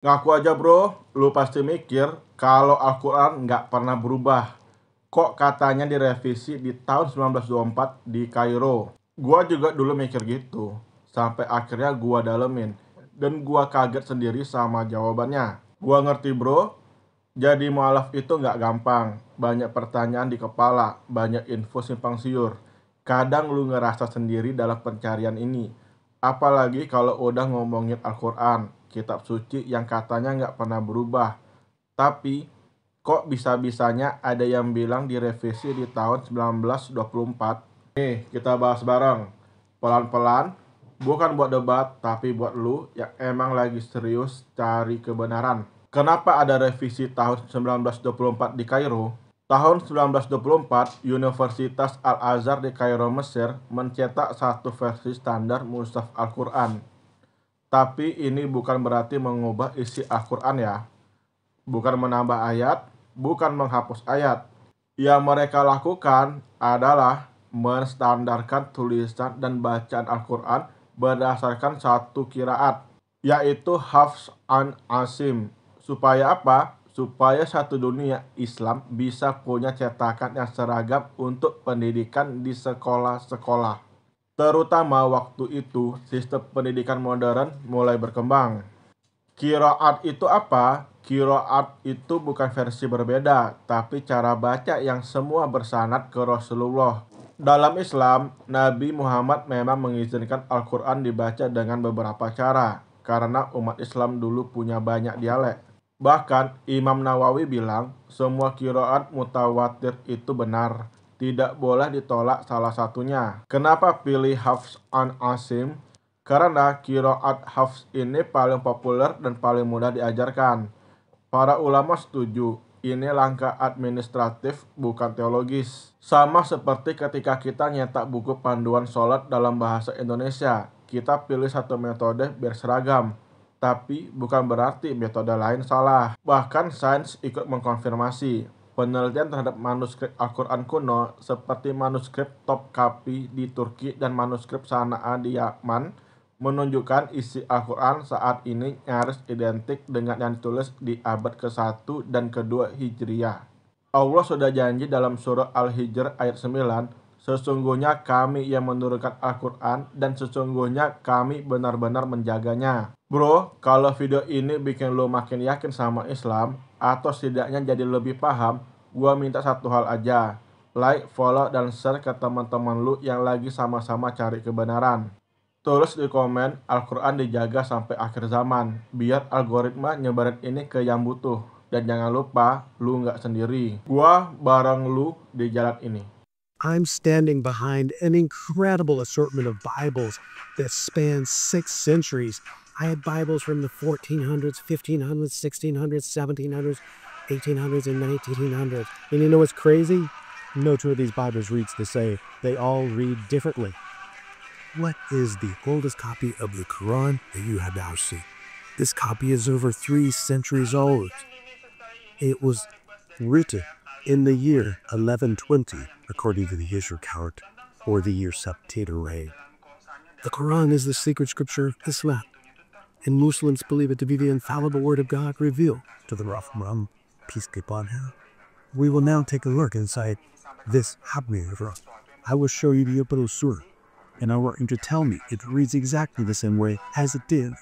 Ngaku aja bro, lu pasti mikir kalau Al-Quran nggak pernah berubah. Kok katanya direvisi di tahun 1924 di Kairo? Gua juga dulu mikir gitu, sampai akhirnya gua dalemin. Dan gua kaget sendiri sama jawabannya. Gua ngerti bro, jadi mualaf itu nggak gampang. Banyak pertanyaan di kepala, banyak info simpang siur. Kadang lu ngerasa sendiri dalam pencarian ini. Apalagi kalau udah ngomongin Al-Quran, kitab suci yang katanya nggak pernah berubah. Tapi, kok bisa-bisanya ada yang bilang direvisi di tahun 1924? Nih, kita bahas bareng. Pelan-pelan, bukan buat debat, tapi buat lu yang emang lagi serius cari kebenaran. Kenapa ada revisi tahun 1924 di Kairo? Tahun 1924, Universitas Al-Azhar di Kairo, Mesir mencetak satu versi standar Mushaf Al-Quran. Tapi ini bukan berarti mengubah isi Al-Quran ya. Bukan menambah ayat, bukan menghapus ayat. Yang mereka lakukan adalah menstandarkan tulisan dan bacaan Al-Quran berdasarkan satu qiraat, yaitu Hafs an Asim. Supaya apa? Supaya satu dunia Islam bisa punya cetakan yang seragam untuk pendidikan di sekolah-sekolah. Terutama waktu itu, sistem pendidikan modern mulai berkembang. Qiraat itu apa? Qiraat itu bukan versi berbeda, tapi cara baca yang semua bersanad ke Rasulullah. Dalam Islam, Nabi Muhammad memang mengizinkan Al-Quran dibaca dengan beberapa cara, karena umat Islam dulu punya banyak dialek. Bahkan Imam Nawawi bilang, semua qiraat mutawatir itu benar, tidak boleh ditolak salah satunya. Kenapa pilih Hafs an Asim? Karena qiraat Hafs ini paling populer dan paling mudah diajarkan. Para ulama setuju, ini langkah administratif bukan teologis. Sama seperti ketika kita nyetak buku panduan sholat dalam bahasa Indonesia, kita pilih satu metode biar seragam. Tapi bukan berarti metode lain salah. Bahkan sains ikut mengkonfirmasi. Penelitian terhadap manuskrip Al-Quran kuno seperti manuskrip Topkapi di Turki dan manuskrip Sana'a di Yaman menunjukkan isi Al-Quran saat ini nyaris identik dengan yang ditulis di abad ke-1 dan ke-2 Hijriah. Allah sudah janji dalam surah Al-Hijr ayat 9, sesungguhnya kami yang menurunkan Al-Quran dan sesungguhnya kami benar-benar menjaganya. Bro, kalau video ini bikin lo makin yakin sama Islam, atau setidaknya jadi lebih paham, gua minta satu hal aja. Like, follow, dan share ke teman-teman lu yang lagi sama-sama cari kebenaran. Tulis di komen Al-Quran dijaga sampai akhir zaman, biar algoritma nyebarin ini ke yang butuh. Dan jangan lupa, lu nggak sendiri. Gua bareng lu di jalan ini. I'm standing behind an incredible assortment of Bibles that span 6 centuries. I had Bibles from the 1400s, 1500s, 1600s, 1700s, 1800s, and 1900s. And you know what's crazy? No two of these Bibles reads the same. They all read differently. What is the oldest copy of the Quran that you have now seen? This copy is over 3 centuries old. It was written in the year 1120, according to the Hijr count, or the year September reign. The Quran is the sacred scripture of Islam, and Muslims believe it to be the infallible word of God revealed to the Prophet, peace be upon him. We will now take a look inside this Habri Quran. I will show you the Upper Surah, and I want you to tell me it reads exactly the same way as it did